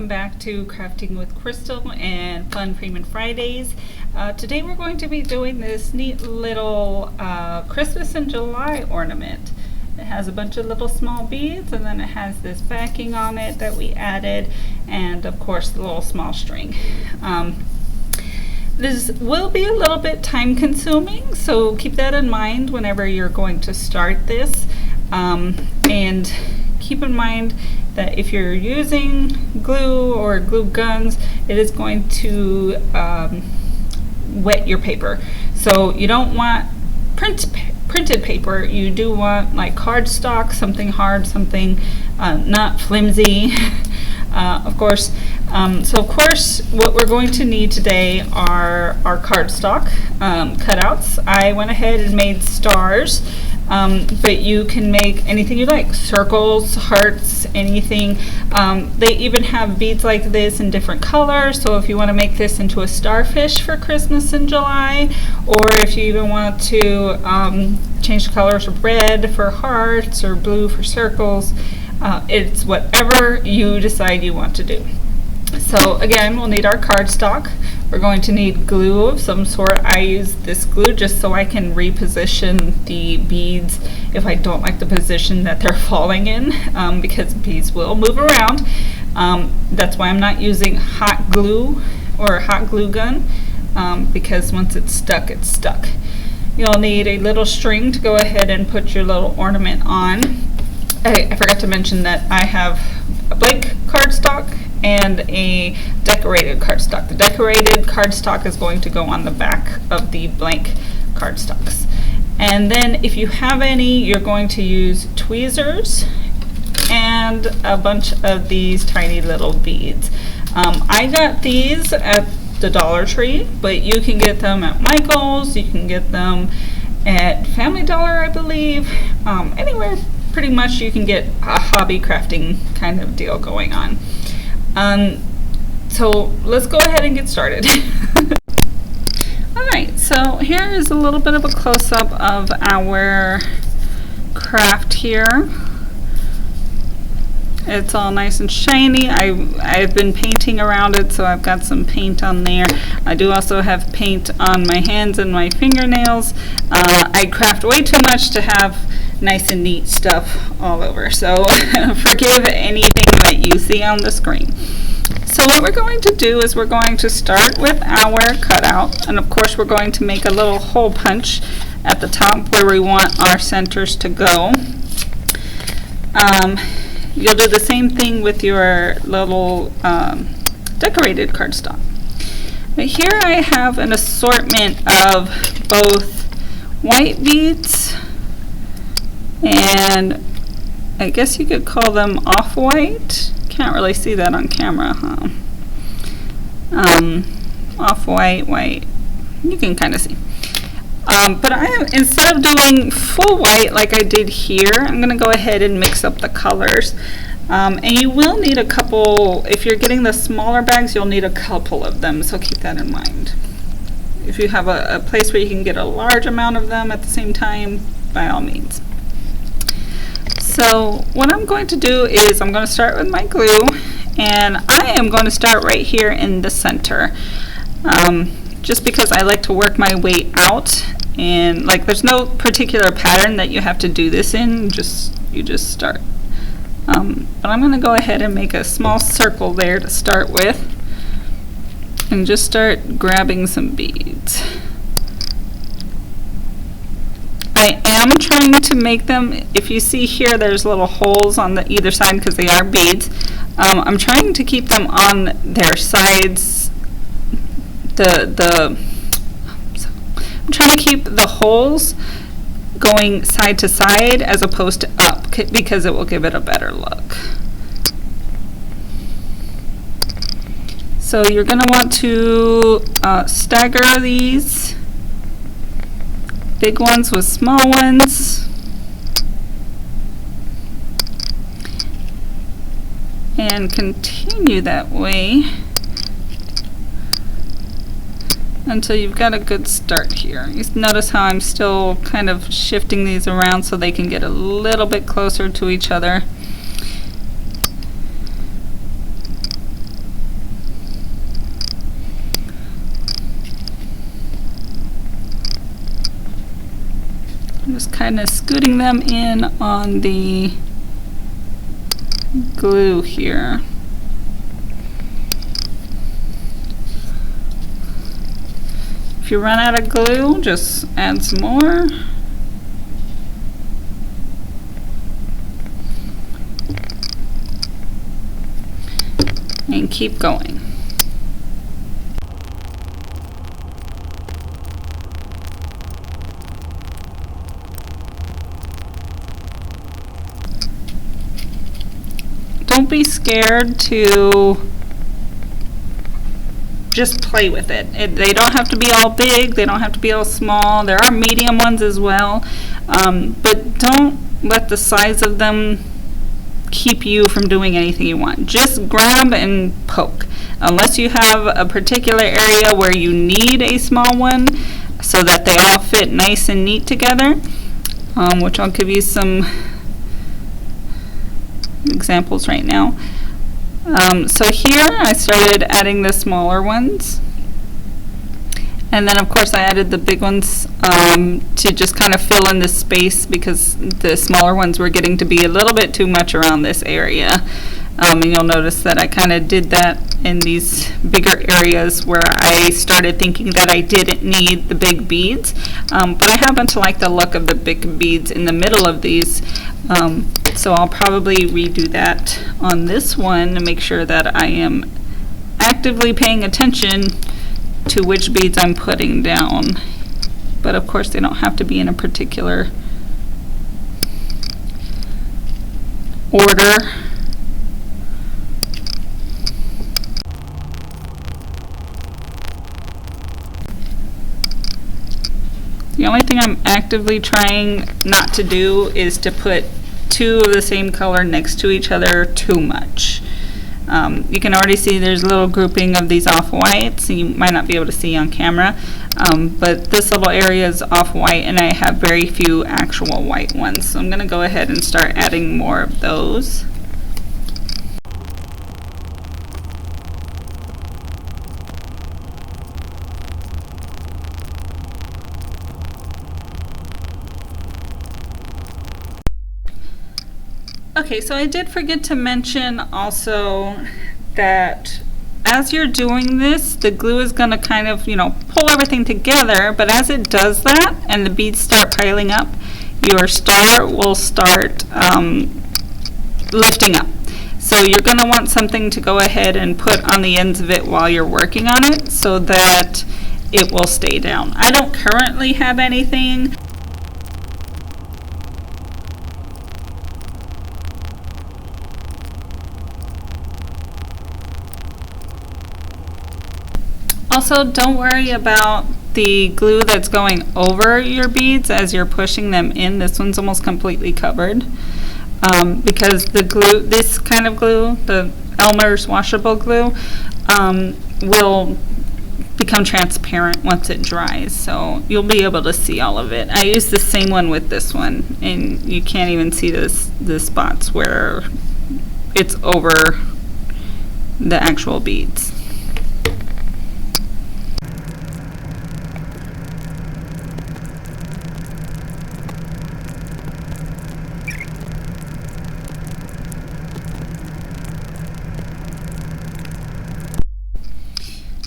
welcome back to Crafting with Crystal and Fun Freeman Fridays. Today we're going to be doing this neat little Christmas in July ornament. It has a bunch of little small beads, and then it has this backing on it that we added, and of course the little small string. This will be a little bit time consuming, so keep that in mind whenever you're going to start this. And keep in mind that if you're using glue or glue guns, it is going to wet your paper. So you don't want printed paper. You do want like cardstock, something hard, something not flimsy. Of course. So of course what we're going to need today are our cardstock cutouts. I went ahead and made stars. But you can make anything you like, circles, hearts, anything. They even have beads like this in different colors, so if you want to make this into a starfish for Christmas in July, or if you even want to change the colors of red for hearts or blue for circles, it's whatever you decide you want to do. So again, we'll need our cardstock. We're going to need glue of some sort. I use this glue just so I can reposition the beads if I don't like the position that they're falling in, because beads will move around. That's why I'm not using hot glue or a hot glue gun, because once it's stuck, it's stuck. You'll need a little string to go ahead and put your little ornament on. I forgot to mention that I have a blank cardstock and a decorated cardstock. The decorated cardstock is going to go on the back of the blank cardstocks. And then if you have any, you're going to use tweezers and a bunch of these tiny little beads. I got these at the Dollar Tree, but you can get them at Michael's, you can get them at Family Dollar, I believe. Anywhere pretty much you can get a hobby crafting kind of deal going on. So let's go ahead and get started. Alright, so here is a little bit of a close-up of our craft here. It's all nice and shiny. I've been painting around it, so I've got some paint on there. I do also have paint on my hands and my fingernails. I craft way too much to have nice and neat stuff all over, so forgive anything that you see on the screen. So what we're going to do is we're going to start with our cutout, and of course we're going to make a little hole punch at the top where we want our centers to go. You'll do the same thing with your little decorated cardstock. But here I have an assortment of both white beads and I guess you could call them off-white. Can't really see that on camera, huh? Off-white, white. You can kind of see. But instead of doing full white like I did here, I'm going to go ahead and mix up the colors. And you will need a couple, if you're getting the smaller bags, you'll need a couple of them, so keep that in mind. If you have a place where you can get a large amount of them at the same time, by all means. So what I'm going to do is I'm going to start with my glue, and I am going to start right here in the center, just because I like to work my way out, and like there's no particular pattern that you have to do this in, you just start. But I'm going to go ahead and make a small circle there to start with and just start grabbing some beads. I am trying to make them, if you see here there's little holes on the either side because they are beads. I'm trying to keep them on their sides. I'm trying to keep the holes going side to side as opposed to up, because it will give it a better look. So you're going to want to stagger these big ones with small ones, and continue that way until you've got a good start here. You notice how I'm still kind of shifting these around so they can get a little bit closer to each other. Just kind of scooting them in on the glue here. If you run out of glue, just add some more. And keep going. Don't be scared to just play with it. They don't have to be all big, they don't have to be all small. There are medium ones as well, but don't let the size of them keep you from doing anything you want. Just grab and poke. Unless you have a particular area where you need a small one so that they all fit nice and neat together, which I'll give you some examples right now. So here I started adding the smaller ones, and then of course I added the big ones to just kind of fill in the space because the smaller ones were getting to be a little bit too much around this area. And you'll notice that I kind of did that in these bigger areas where I started thinking that I didn't need the big beads. But I happen to like the look of the big beads in the middle of these. So I'll probably redo that on this one to make sure that I am actively paying attention to which beads I'm putting down. But of course they don't have to be in a particular order. The only thing I'm actively trying not to do is to put two of the same color next to each other too much. You can already see there's a little grouping of these off-whites. You might not be able to see on camera, but this little area is off-white and I have very few actual white ones. So I'm going to go ahead and start adding more of those. Okay, so I did forget to mention also that as you're doing this, the glue is going to kind of, pull everything together, but as it does that and the beads start piling up, your star will start lifting up. So you're going to want something to go ahead and put on the ends of it while you're working on it so that it will stay down. I don't currently have anything. Also, don't worry about the glue that's going over your beads as you're pushing them in. This one's almost completely covered because the glue, this kind of glue, the Elmer's washable glue, will become transparent once it dries. So you'll be able to see all of it. I use the same one with this one, and you can't even see the spots where it's over the actual beads.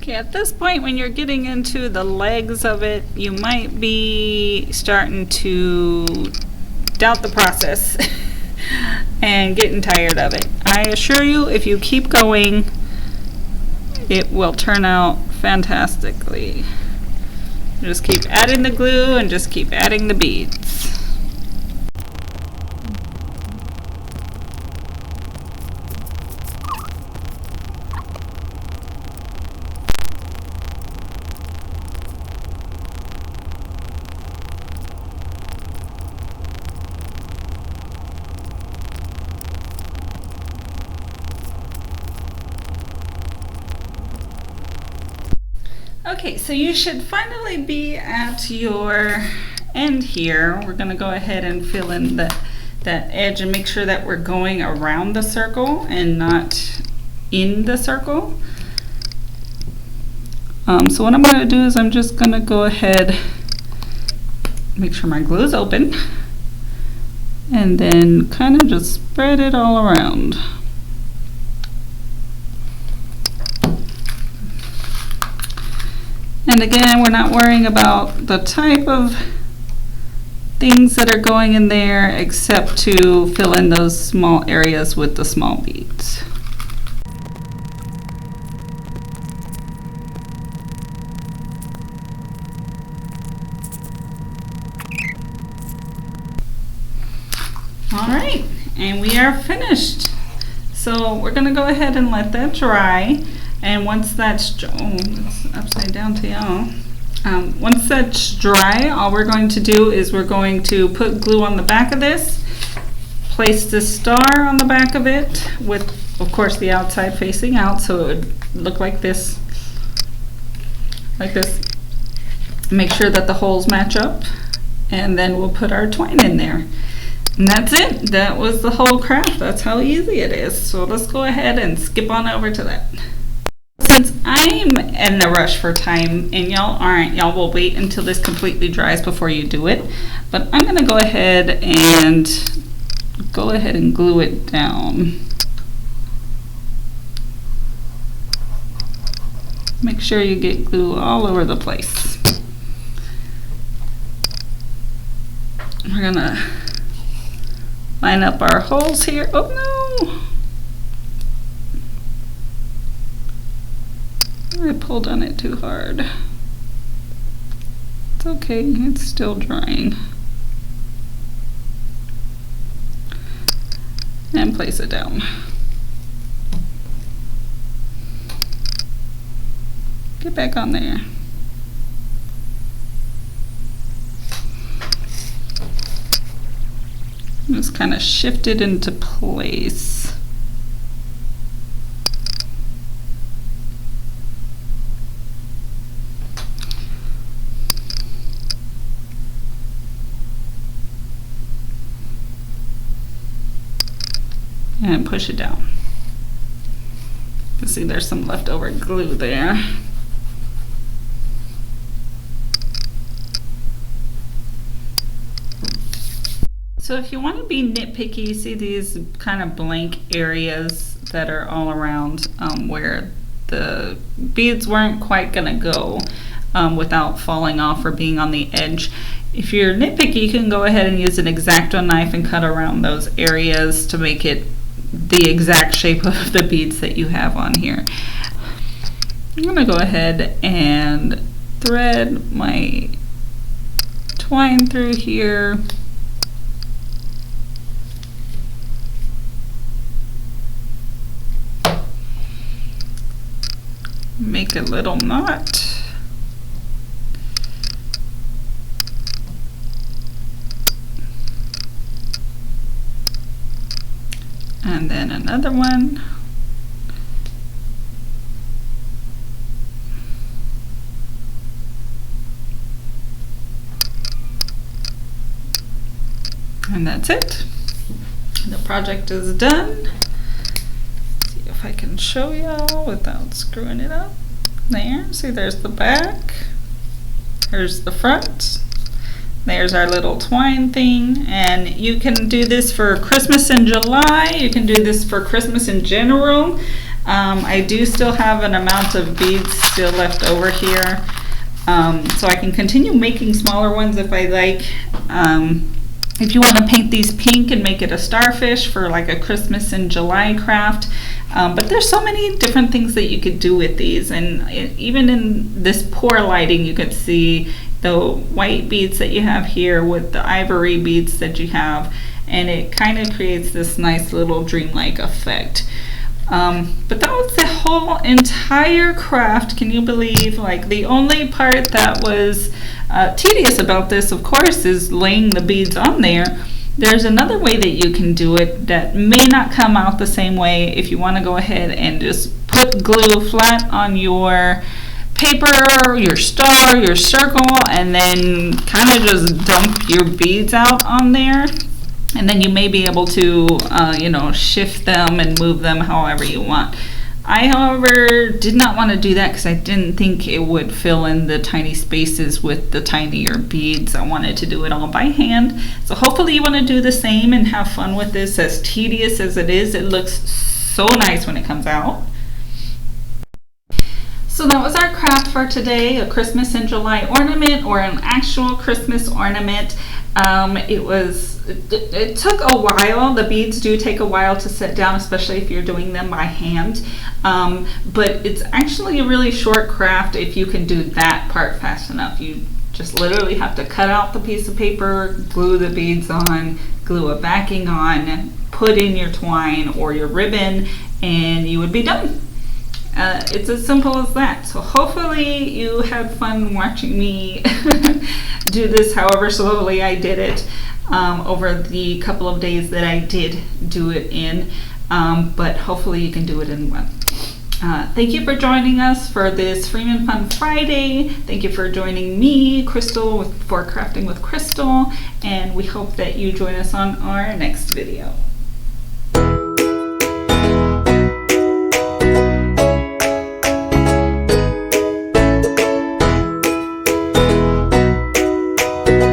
Okay, at this point when you're getting into the legs of it, you might be starting to doubt the process and getting tired of it. I assure you, if you keep going, it will turn out fantastically. Just keep adding the glue and just keep adding the beads. Okay, so you should finally be at your end here. We're going to go ahead and fill in that edge and make sure that we're going around the circle and not in the circle. So what I'm going to do is I'm just going to go ahead Make sure my glue is open, and then kind of just spread it all around. And again, we're not worrying about the type of things that are going in there except to fill in those small areas with the small beads. All right, and we are finished. So we're gonna go ahead and let that dry. And once that's, it's upside down to y'all. Once that's dry, all we're going to do is we're going to put glue on the back of this, place the star on the back of it with, of course, the outside facing out, so it would look like this, Make sure that the holes match up, and then we'll put our twine in there. And that's it. That was the whole craft. That's how easy it is. So let's go ahead and skip on over to that. Since I'm in a rush for time and y'all aren't, y'all will wait until this completely dries before you do it. But I'm gonna go ahead and glue it down. Make sure you get glue all over the place. We're gonna line up our holes here. Oh no! I pulled on it too hard. It's okay, it's still drying. And place it down. Get back on there. Just kind of shift it into place. And push it down. You can see there's some leftover glue there. So if you want to be nitpicky, you see these kind of blank areas that are all around where the beads weren't quite gonna go without falling off or being on the edge. If you're nitpicky, you can go ahead and use an X-Acto knife and cut around those areas to make it the exact shape of the beads that you have on here. I'm gonna go ahead and thread my twine through here. Make a little knot. And then another one. And that's it. The project is done. See if I can show y'all without screwing it up. There, see there's the back. There's the front. There's our little twine thing, and you can do this for Christmas in July. You can do this for Christmas in general. I do still have an amount of beads still left over here, so I can continue making smaller ones if I like. If you want to paint these pink and make it a starfish for like a Christmas in July craft, but there's so many different things that you could do with these, and even in this poor lighting you could see the white beads that you have here with the ivory beads that you have, and it kind of creates this nice little dreamlike effect. But that was the whole entire craft. Can you believe? Like, the only part that was tedious about this, of course, is laying the beads on there. There's another way that you can do it that may not come out the same way if you want to go ahead and just put glue flat on your paper, your star, your circle, and then kind of just dump your beads out on there. And then you may be able to, you know, shift them and move them however you want. I, however, did not want to do that because I didn't think it would fill in the tiny spaces with the tinier beads. I wanted to do it all by hand. So hopefully you want to do the same and have fun with this. As tedious as it is, it looks so nice when it comes out. So that was our craft for today, a Christmas in July ornament, or an actual Christmas ornament. It took a while. The beads do take a while to set down, especially if you're doing them by hand. But it's actually a really short craft if you can do that part fast enough. You just literally have to cut out the piece of paper, glue the beads on, glue a backing on, put in your twine or your ribbon, and you would be done. It's as simple as that. So hopefully you had fun watching me do this however slowly I did it over the couple of days that I did do it in, but hopefully you can do it in one. Thank you for joining us for this Freeman Fun Friday. Thank you for joining me, Crystal, for Crafting with Crystal, and we hope that you join us on our next video.